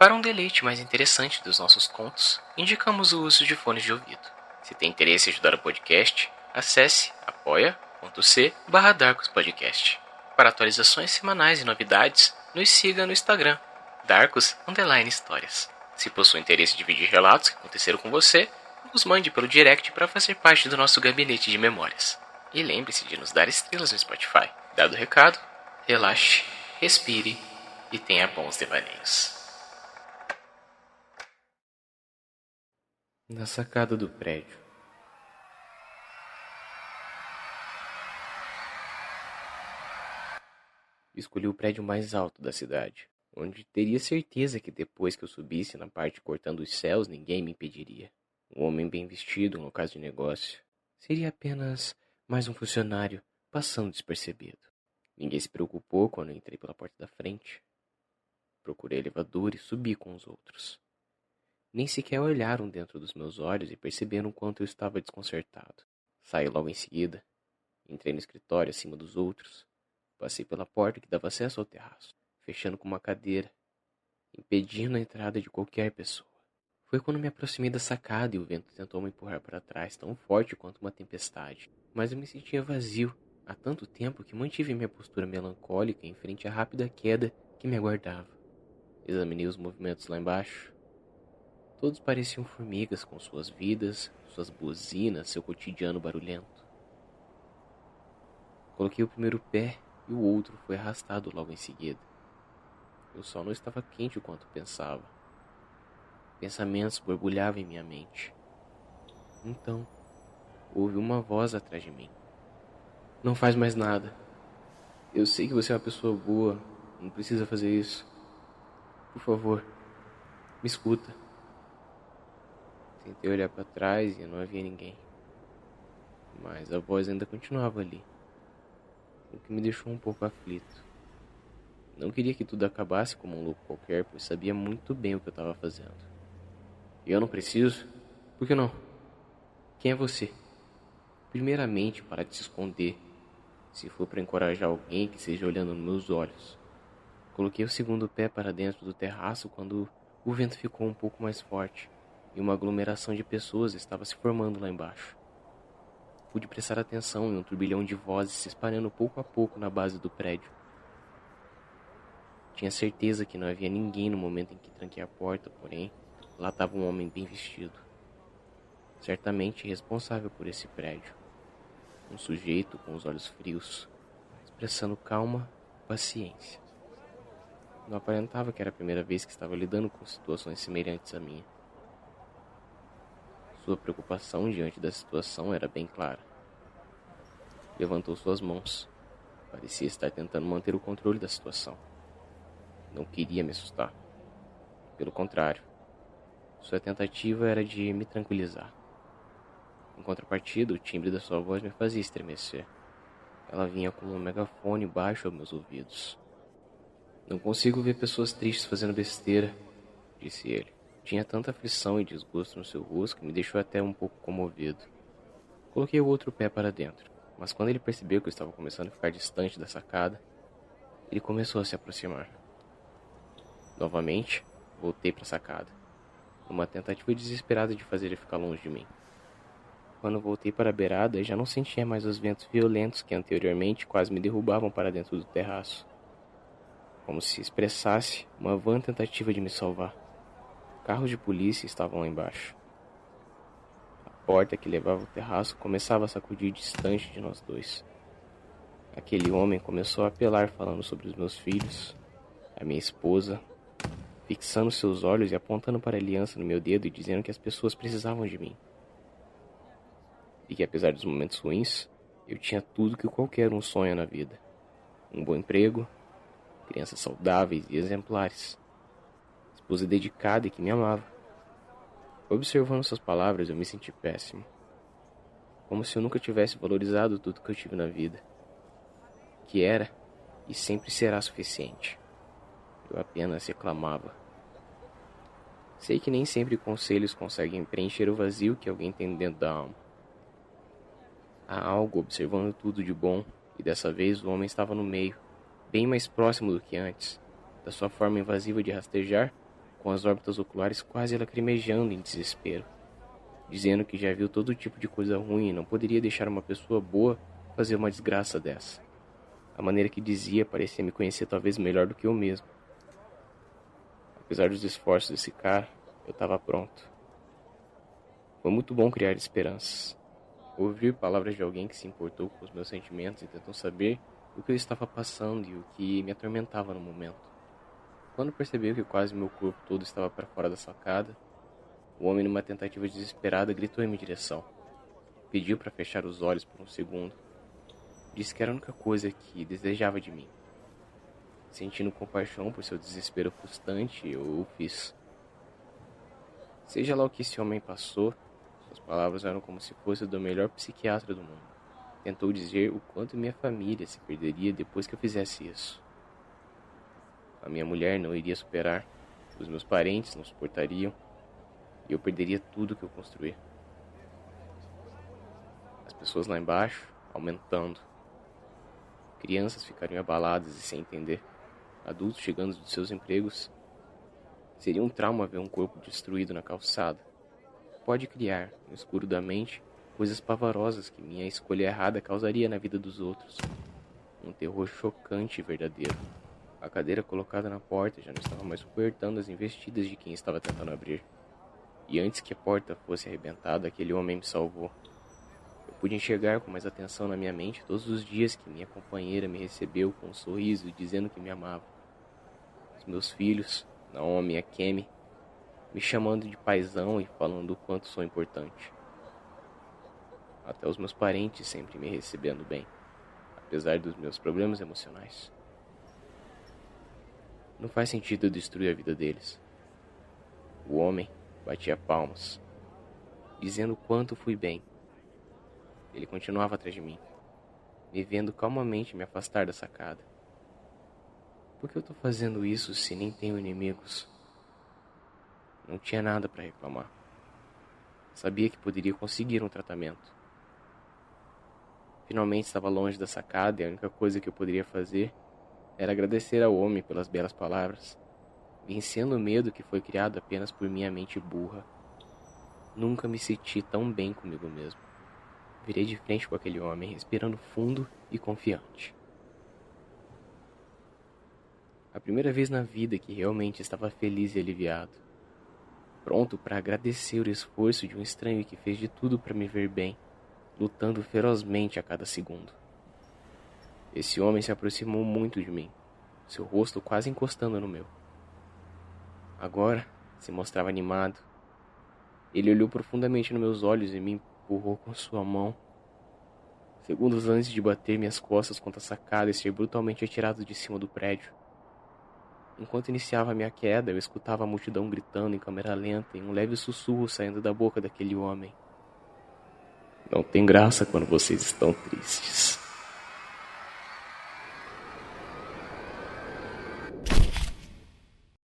Para um deleite mais interessante dos nossos contos, indicamos o uso de fones de ouvido. Se tem interesse em ajudar o podcast, acesse apoia.c/darkospodcast. Para atualizações semanais e novidades, nos siga no Instagram, Darkos_Histórias. Se possui interesse em dividir relatos que aconteceram com você, nos mande pelo direct para fazer parte do nosso gabinete de memórias. E lembre-se de nos dar estrelas no Spotify. Dado o recado, relaxe, respire e tenha bons devaneios. Na sacada do prédio. Escolhi o prédio mais alto da cidade, onde teria certeza que depois que eu subisse na parte cortando os céus, ninguém me impediria. Um homem bem vestido, um local de negócio, seria apenas mais um funcionário passando despercebido. Ninguém se preocupou quando eu entrei pela porta da frente. Procurei elevador e subi com os outros. Nem sequer olharam dentro dos meus olhos e perceberam o quanto eu estava desconcertado. Saí logo em seguida. Entrei no escritório acima dos outros. Passei pela porta que dava acesso ao terraço, fechando com uma cadeira, impedindo a entrada de qualquer pessoa. Foi quando me aproximei da sacada e o vento tentou me empurrar para trás, tão forte quanto uma tempestade. Mas eu me sentia vazio, há tanto tempo que mantive minha postura melancólica em frente à rápida queda que me aguardava. Examinei os movimentos lá embaixo. Todos pareciam formigas com suas vidas, suas buzinas, seu cotidiano barulhento. Coloquei o primeiro pé e o outro foi arrastado logo em seguida. O sol não estava quente o quanto pensava. Pensamentos borbulhavam em minha mente. Então, houve uma voz atrás de mim. Não faz mais nada. Eu sei que você é uma pessoa boa, não precisa fazer isso. Por favor, me escuta. Tentei olhar para trás e não havia ninguém. Mas a voz ainda continuava ali, o que me deixou um pouco aflito. Não queria que tudo acabasse como um louco qualquer, pois sabia muito bem o que eu estava fazendo. E eu não preciso? Por que não? Quem é você? Primeiramente, para de se esconder. Se for para encorajar alguém, que seja olhando nos meus olhos. Coloquei o segundo pé para dentro do terraço quando o vento ficou um pouco mais forte e uma aglomeração de pessoas estava se formando lá embaixo. Pude prestar atenção em um turbilhão de vozes se espalhando pouco a pouco na base do prédio. Tinha certeza que não havia ninguém no momento em que tranquei a porta, porém, lá estava um homem bem vestido. Certamente responsável por esse prédio. Um sujeito com os olhos frios, expressando calma e paciência. Não aparentava que era a primeira vez que estava lidando com situações semelhantes à minha. Sua preocupação diante da situação era bem clara. Levantou suas mãos. Parecia estar tentando manter o controle da situação. Não queria me assustar. Pelo contrário, sua tentativa era de me tranquilizar. Em contrapartida, o timbre da sua voz me fazia estremecer. Ela vinha com um megafone baixo aos meus ouvidos. Não consigo ver pessoas tristes fazendo besteira, disse ele. Tinha tanta aflição e desgosto no seu rosto que me deixou até um pouco comovido. Coloquei o outro pé para dentro, mas quando ele percebeu que eu estava começando a ficar distante da sacada, ele começou a se aproximar. Novamente, voltei para a sacada, numa tentativa desesperada de fazer ele ficar longe de mim. Quando voltei para a beirada, já não sentia mais os ventos violentos que anteriormente quase me derrubavam para dentro do terraço. Como se expressasse uma vã tentativa de me salvar. Carros de polícia estavam lá embaixo. A porta que levava ao terraço começava a sacudir distante de nós dois. Aquele homem começou a apelar falando sobre os meus filhos, a minha esposa, fixando seus olhos e apontando para a aliança no meu dedo e dizendo que as pessoas precisavam de mim. E que apesar dos momentos ruins, eu tinha tudo que qualquer um sonha na vida. Um bom emprego, crianças saudáveis e exemplares, esposa dedicada e que me amava. Observando suas palavras, eu me senti péssimo. Como se eu nunca tivesse valorizado tudo que eu tive na vida. Que era e sempre será suficiente. Eu apenas reclamava. Sei que nem sempre conselhos conseguem preencher o vazio que alguém tem dentro da alma. Há algo observando tudo de bom, e dessa vez o homem estava no meio, bem mais próximo do que antes, da sua forma invasiva de rastejar, com as órbitas oculares quase lacrimejando em desespero, dizendo que já viu todo tipo de coisa ruim e não poderia deixar uma pessoa boa fazer uma desgraça dessa. A maneira que dizia parecia me conhecer talvez melhor do que eu mesmo. Apesar dos esforços desse cara, eu estava pronto. Foi muito bom criar esperanças. Ouvir palavras de alguém que se importou com os meus sentimentos e tentou saber o que eu estava passando e o que me atormentava no momento. Quando percebeu que quase meu corpo todo estava para fora da sacada, o homem, numa tentativa desesperada, gritou em minha direção. Pediu para fechar os olhos por um segundo. Disse que era a única coisa que desejava de mim. Sentindo compaixão por seu desespero frustrante, eu o fiz. Seja lá o que esse homem passou, suas palavras eram como se fosse do melhor psiquiatra do mundo. Tentou dizer o quanto minha família se perderia depois que eu fizesse isso. A minha mulher não iria superar, os meus parentes não suportariam, e eu perderia tudo que eu construí. As pessoas lá embaixo, aumentando. Crianças ficariam abaladas e sem entender. Adultos chegando de seus empregos. Seria um trauma ver um corpo destruído na calçada. Pode criar, no escuro da mente, coisas pavorosas que minha escolha errada causaria na vida dos outros. Um terror chocante e verdadeiro. A cadeira colocada na porta já não estava mais suportando as investidas de quem estava tentando abrir. E antes que a porta fosse arrebentada, aquele homem me salvou. Eu pude enxergar com mais atenção na minha mente todos os dias que minha companheira me recebeu com um sorriso e dizendo que me amava. Os meus filhos, Naomi e a Kemi, me chamando de paizão e falando o quanto sou importante. Até os meus parentes sempre me recebendo bem, apesar dos meus problemas emocionais. Não faz sentido eu destruir a vida deles. O homem batia palmas, dizendo o quanto fui bem. Ele continuava atrás de mim, me vendo calmamente me afastar da sacada. Por que eu estou fazendo isso se nem tenho inimigos? Não tinha nada para reclamar. Sabia que poderia conseguir um tratamento. Finalmente estava longe da sacada e a única coisa que eu poderia fazer era agradecer ao homem pelas belas palavras, vencendo o medo que foi criado apenas por minha mente burra. Nunca me senti tão bem comigo mesmo. Virei de frente com aquele homem, respirando fundo e confiante. A primeira vez na vida que realmente estava feliz e aliviado. Pronto para agradecer o esforço de um estranho que fez de tudo para me ver bem, lutando ferozmente a cada segundo. Esse homem se aproximou muito de mim, seu rosto quase encostando no meu. Agora se mostrava animado. Ele olhou profundamente nos meus olhos e me empurrou com sua mão. Segundos antes de bater minhas costas contra a sacada e ser brutalmente atirado de cima do prédio. Enquanto iniciava minha queda, eu escutava a multidão gritando em câmera lenta e um leve sussurro saindo da boca daquele homem. Não tem graça quando vocês estão tristes.